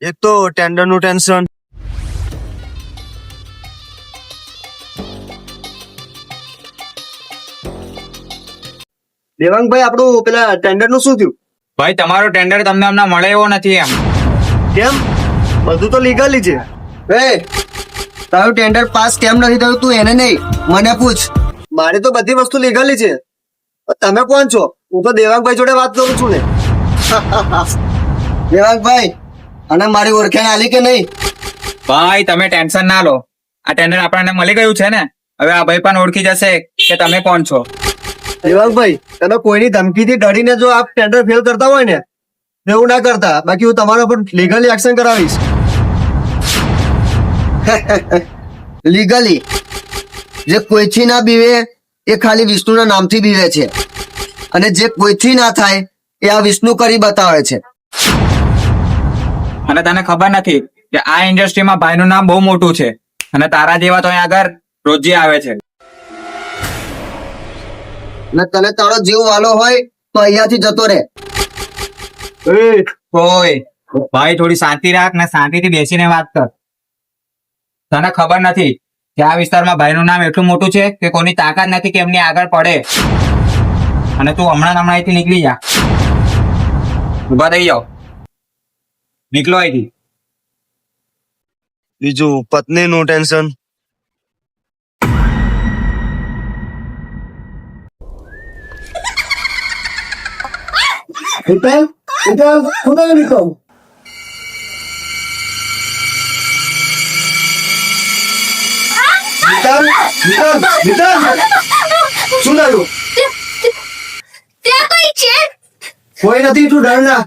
એક તો ટેન્ડર નું ટેન્શન, દેવાંગભાઈ આપણું પેલા ટેન્ડર નું શું થયું? ભાઈ તમારો ટેન્ડર તમને હમણાં મળે એવો નથી એમ. કેમ? બધું તો લીગલી છે. તારું ટેન્ડર પાસ કેમ નથી થયું તું એને નહીં મને પૂછ. મારી તો બધી વસ્તુ લીગલી છે. તમે કોણ છો? હું તો દેવાંગભાઈ જોડે વાત કરું છું ને. દેવાંગભાઈ અને મારી ઓળખાણ આલી કે નહીં? ભાઈ તમે ટેન્શન ના લો, આ ટેન્ડર આપણને મળી ગયું છે ને, હવે આ ભાઈ પણ ઓળખી જશે કે તમે કોણ છો. દેવાંગભાઈ તમે કોઈની ધમકીથી ડરીને જો આપ ટેન્ડર ફેલ કરતા હોય ને એવું ના કરતા, બાકી હું તમારા પર લીગલી એક્શન કરાવીશ. લીગલી જે કોઈથી ના બીવે એ ખાલી વિષ્ણુના નામથી બીવે છે, અને જે કોઈથી ના થાય એ આ વિષ્ણુ કરી બતાવે છે. અને તને ખબર નથી કે આ ઇન્ડસ્ટ્રીમાં ભાઈનું નામ બહુ મોટું છે, અને તારા જેવા તો અહીંયા આગળ રોજી આવે છે. અને તને તારો જીવ વાલો હોય તો અહીંયાથી જતો રહે. ઓય ભાઈ થોડી શાંતિ રાખ ને શાંતિથી બેસીને વાત કર. તને ખબર નથી કે આ વિસ્તારમાં ભાઈનું નામ એટલું મોટું છે કે કોની તાકાત નથી કે એમની આગળ પડે. અને તું હમણાં અહીંથી નીકળી જા. ઉભા થઈ જાઓ, નીકળો અહીંથી. બીજું પત્ની નું ટેન્શન. શું થયું? કોઈ નથી, તું ડર ના.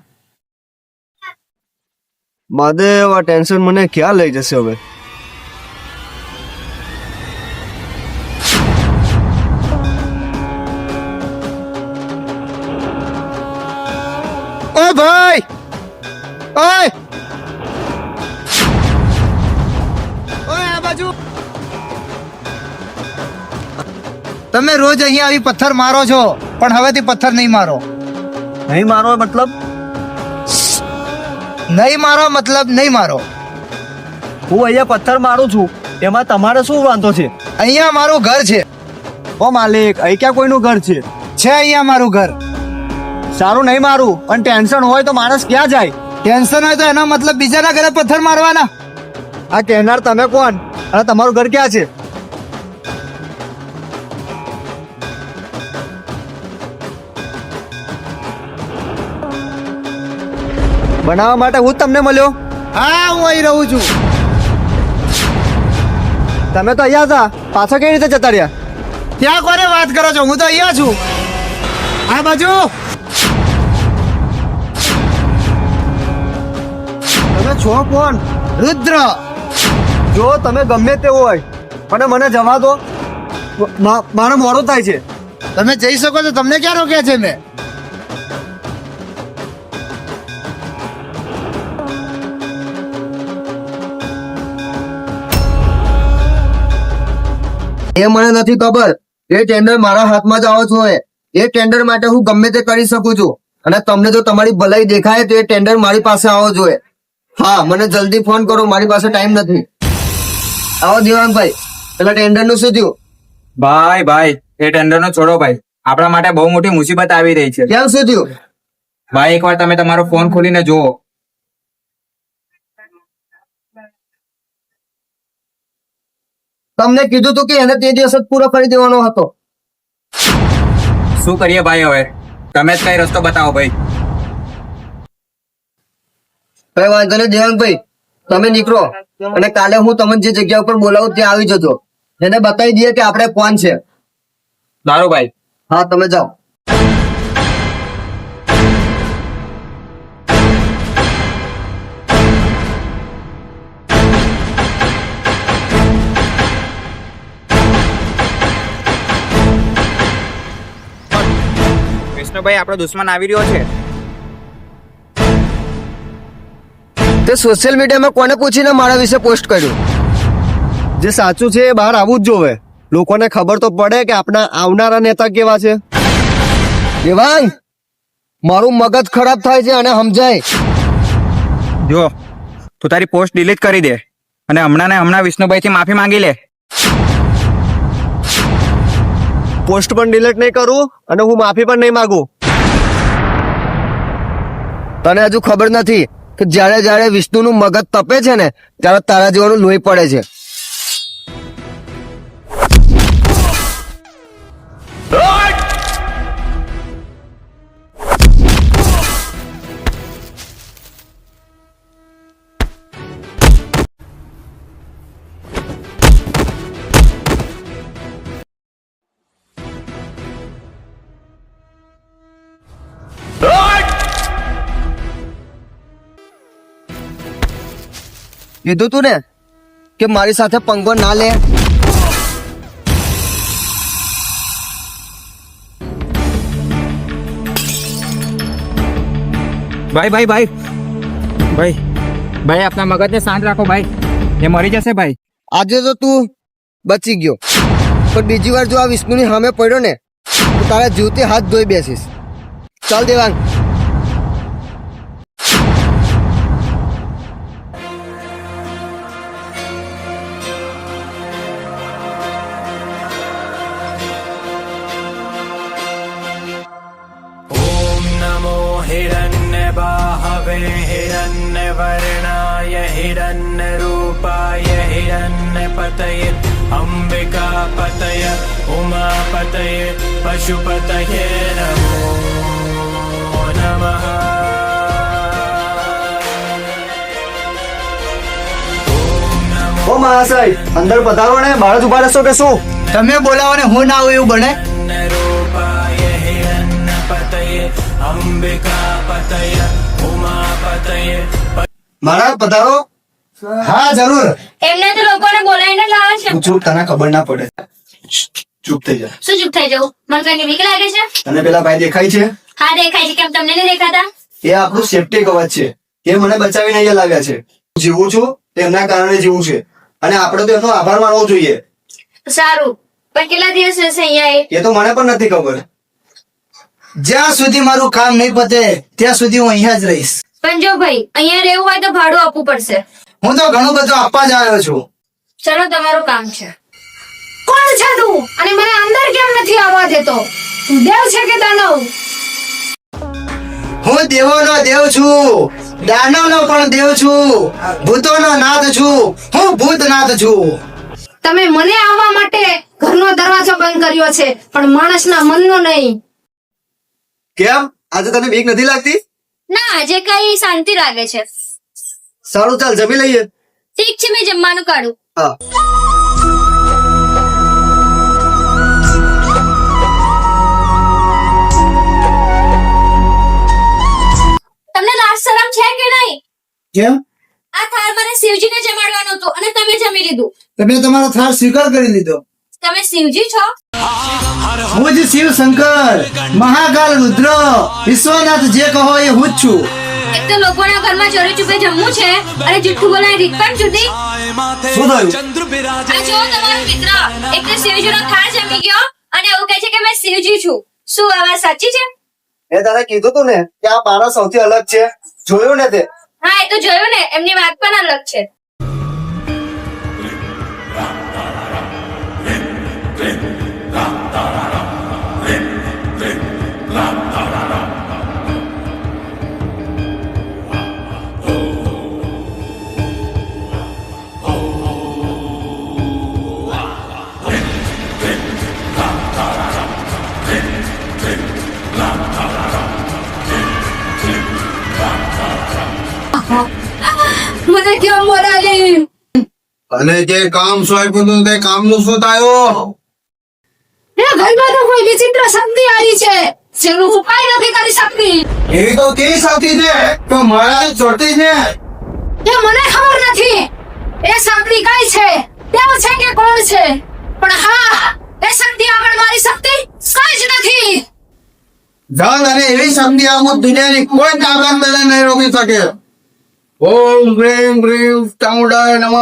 મહાદેવ આ ટેન્શન મને ક્યાં લઈ જશે હવે? ઓ ભાઈ, ઓય ઓય આ બાજુ. તમે રોજ અહીંયા આવી પથ્થર મારો છો, પણ હવેથી પથ્થર નહીં મારો. નહીં મારો મતલબ? નહીં મારો મતલબ નહીં મારો. હું અહીંયા પથ્થર મારું છું, એમાં તમારે શું વાંધો છે? અહીંયા મારું ઘર છે. ઓ માલિક, અહીં ક્યાં કોઈનું ઘર છે? છે અહીંયા મારું ઘર. સારું નહીં મારું, પણ ટેન્શન હોય તો માણસ ક્યાં જાય? ટેન્શન હોય તો એનો મતલબ બીજાના ઘરે પથ્થર મારવાના. આ કહેનાર તમે કોણ અને તમારું ઘર ક્યાં છે? બનાવવા માટે હું જ તમને મળ્યો. હા, હું અહીં રહું છું. તમે તો અહીંયા હતા, પાછા કઈ રીતે જતા રહ્યા? ત્યાં કોને વાત કરો છો? હું તો અહીંયા છું. આ બાજુ તમે છો કોણ? રુદ્ર. જો તમે ગમે તે હોય પણ મને જવા દો, મારે મોડું થાય છે. તમે જઈ શકો છો, તમને ક્યાં રોક્યા છે મેં? એ મને નથી ખબર. એ ટેન્ડર મારા હાથમાં જ આવો છો. એ ટેન્ડર માટે હું ગમે તે કરી શકું છું, અને તમને જો તમારી ભલાઈ દેખાય તો એ ટેન્ડર મારી પાસે આવો જોઈએ. હા, મને જલ્દી ફોન કરો, મારી પાસે ટાઈમ નથી. આવો દેવાંગભાઈ, પેલા ટેન્ડર નું શું થયું? ભાઈ ભાઈ એ ટેન્ડર નો છોડો ભાઈ, આપણા માટે બહુ મોટી મુસીબત આવી રહી છે. કેમ, શું થયું? ભાઈ એકવાર તમે તમારો ફોન ખોલીને જુઓ. તમને કીધું તું કે એને તે દિવસ જ પૂરો કરી દેવાનો હતો. શું કરીએ ભાઈ, હવે તમે જ કઈ રસ્તો બતાવો ભાઈ. કઈ વાંધો નહીં દેવાંગભાઈ, તમે નીકળો અને કાલે હું તમને જે જગ્યા ઉપર બોલાવું ત્યાં આવી જજો. એને બતાવી દઈએ કે આપણે કોણ છે. સારું ભાઈ. હા, તમે જાઓ. વિષ્ણુભાઈ આપણો દુશ્મન આવી રહ્યો છે. તે સોશિયલ મીડિયામાં કોને પૂછીને મારા વિશે પોસ્ટ કર્યું? જે સાચું છે એ બહાર આવવું જ જોવે. લોકોને ખબર તો પડે કે આપણા આવનારા નેતા કેવા છે. દેવાંગ, મારું મગજ ખરાબ થાય છે અને સમજાય. જો તું તારી પોસ્ટ ડિલીટ કરી દે અને હમણાં ને હમણાં વિષ્ણુભાઈથી માફી માંગી લે. પોસ્ટ પણ ડિલીટ નહીં કરું અને હું માફી પણ નહીં માંગુ. તને હજુ ખબર નથી કે જ્યારે જ્યારે વિષ્ણુનું મગજ તપે છે ને ત્યારે તારા જેવાનું લોહી પડે છે. કીધું તું ને કે મારી સાથે પંગો ના લે. ભાઈ ભાઈ ભાઈ ભાઈ ભાઈ આપના મગજને શાંત રાખો ભાઈ, એ મરી જશે ભાઈ. આજે તો તું બચી ગયો, પણ બીજી વાર જો આ વિષ્ણુની સામે પડ્યો ને તો તારા જીવતે હાથ ધોઈ બેસીશ. ચાલ દેવાંગ. हिरण्यबाहवे हिरण्यवर्णाय हिरण्यरूपाय हिरण्यपतये अम्बिकापतय उमापतये पशुपतये नमो नमः. ઓ મહાશય, અંદર પધારો ને. બહાર જ ઉભા રહેશો કે શું? તમે બોલાવો ને હું ના આવું એવું બને? रूपाय हिरण्यपतये अम्बिकापतये उमापतये મારા પધારો. હા જરૂર. એમને તો લોકોને બોલાવીને લાવે છે. ચૂપ, તને ખબર ના પડે. ચૂપ થઈ જા. શું ચૂપ થઈ જવું? મને કઈ બીક લાગે છે? તને પેલા ભાઈ દેખાય છે? હા દેખાય છે. કેમ તમને નહીં દેખાતા? એ આપણું સેફ્ટી કવચ છે. એ મને બચાવીને અહીંયા લાવ્યા છે. જીવું છું તેમના કારણે જીવું છે અને આપણે તો એમનો આભાર માનવો જોઈએ. સારું, પણ કેટલા દિવસ રહેશે અહીંયા? એ તો મને પણ નથી ખબર. જ્યાં સુધી મારું કામ નહીં પતે ત્યાં સુધી હું અહીંયા જ રહીશ. પણ જો ભાઈ અહીંયા રહેવું હોય તો ભાડું આપવું પડશે. હું તો ઘણું બધું આપવા જ આવ્યો છું. ચલો, તમારું કામ છે. કોણ છે તું અને મને અંદર કેમ નથી આવવા દેતો? તું દેવ છે કે દાનવ? હું દેવોનો દેવ છું, દાનવનો પણ દેવ છું, ભૂતોનો નાથ છું. હું ભૂતનાથ છું. તમે મને આવવા માટે ઘરનો દરવાજો બંધ કર્યો છે પણ માણસના મનનો નહીં. કેમ? આજે તને બીક નથી લાગતી? ના, આજે કઈ શાંતિ લાગે છે. સારું, ચાલ જમી લઈએ. ઠીક છે, મેં જમવાનું કાઢું. હા. તમને લાજ શરમ છે કે નહીં? કેમ? આ થાળ મારે શિવજીને જમાડવાનો હતો અને તમે જમી લીધું. તમે તમારો થાળ સ્વીકાર કરી લીધો. તમે શિવજી છો? હું જ શિવ શંકર, મહાકાલ રુદ્ર, વિશ્વનાથ જે કહો એ હું જ છું. એક તો લોકોના ઘરમાં ચોરી છુપે જમવું છે અને જુઠ્ઠું બોલાય રીત પણ જુદી. શું થયું? આ જો તમારો મિત્ર એક તો શિવજીનો થાળ જમી ગયો અને એવું કહે છે કે મેં શિવજી છું. શું આ વાત સાચી છે? મેં તારે કીધું તું ને કે આ પારા સૌથી અલગ છે. જોયું ને તે? હા, એ તો જોયું ને. એમની વાત પણ અલગ છે. મને કેમ બોલાવી? અને જે કામ સોંપ્યું હતું તે કામનું શું થયું? એ ઘરમાં તો કોઈ વિચિત્ર શક્તિ આવી છે જેનું ઉપાય નથી કરી શકતી. એવી તો કેવી સાથી છે તો મારા ચોરતી છે. એ મને ખબર નથી એ શક્તિ કઈ છે, દેવ છે કે કોણ છે, પણ હા, એ શક્તિ આગળ મારી શક્તિ કઈ જ નથી. જાન અને એવી શક્તિ આમ દુનિયાની કોઈ તાકાત તને નહીં રોકી શકે. ઓમ હ્રીમ હ્રીમ ચામુંડાય નમઃ.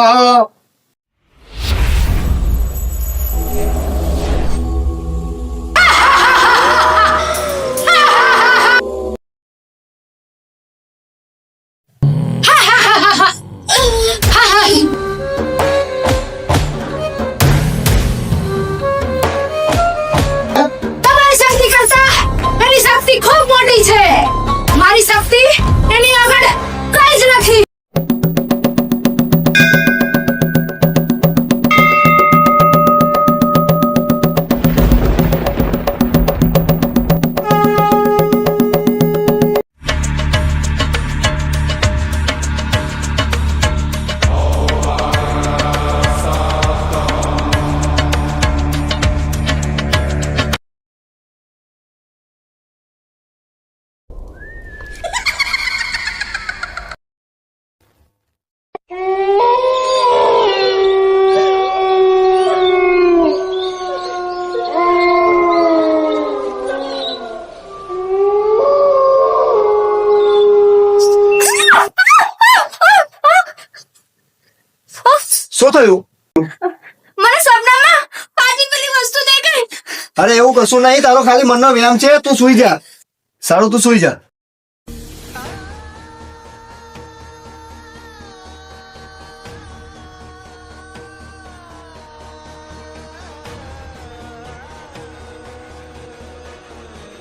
શું થયું? મને સપનામાં પાછી પેલી વસ્તુ દેખાઈ. અરે એવું કશું નહીં, તારો ખાલી મનનો વ્યાયામ છે. તું સુઈ જા. સારું, તું સુઈ જા.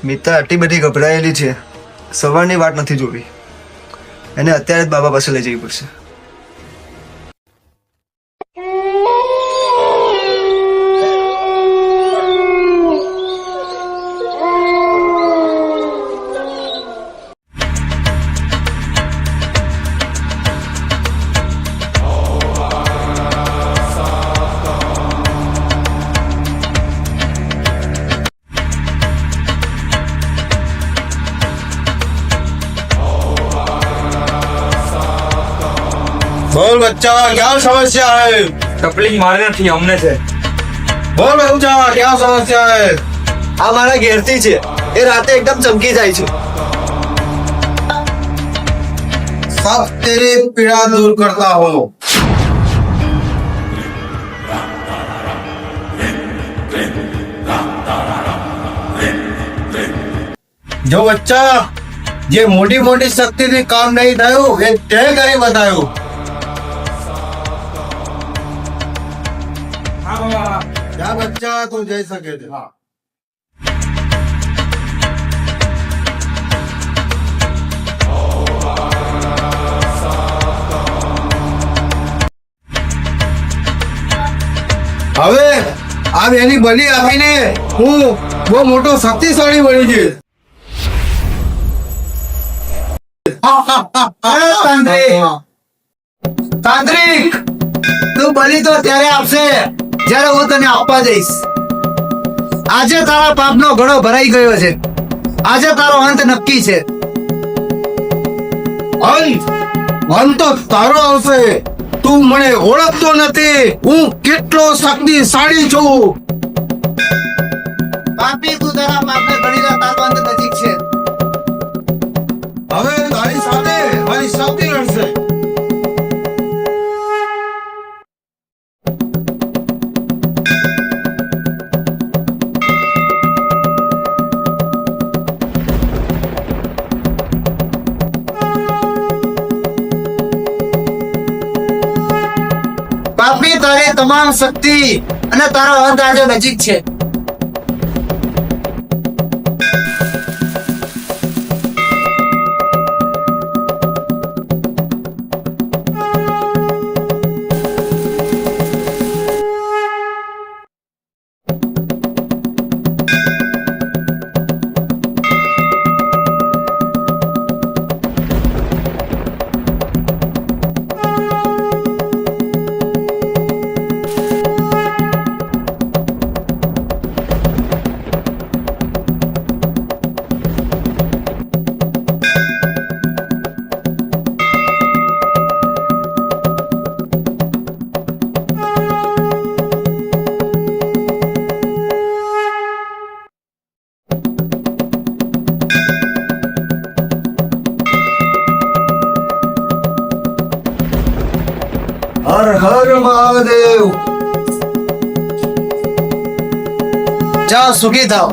મિત્તા આટલી બધી ગભરાયેલી છે, સવારની વાત નથી જોવી. એને અત્યારે જ બાબા પાસે લઈ જવી પડશે. बोल बच्चा क्या समस्या है? તકલીફ મારે નથી, અમને છે. बोल बच्चा क्या समस्या है? આ મારા ઘેરથી છે, એ રાતે એકદમ ચમકી જાય છે. सब तेरी पीड़ा दूर करता हूँ. जो बच्चा ये मोटी मोटी शक्ति થી કામ નહીં થયું એ તે કરી બતાવ્યું. क्या बच्चा तू जई सके છે. હવે આ એની બલી આપીને હું બહુ મોટો શક્તિશાળી બની જઈશ. તાંત્રિક, તું બલી તો ત્યારે આપશે જ્યારે હું તને આપવા જઈશ. આજે તારા પાપનો ઘડો ભરાઈ ગયો છે. આજે તારો અંત નક્કી છે. અંત તો તારો આવશે. તું મને ઓળખતો નથી. હું કેટલો શક્તિશાળી છું. પાપી, તું તારા પાપને ઘડી લે. તારો અંત નજીક છે. હવે તારી સાથે મારી શક્તિ લડશે. પાપી, તારી તમામ શક્તિ અને તારો અંત આજે નજીક છે. હર હર મહાદેવ. જાઓ, સુખી થાઓ.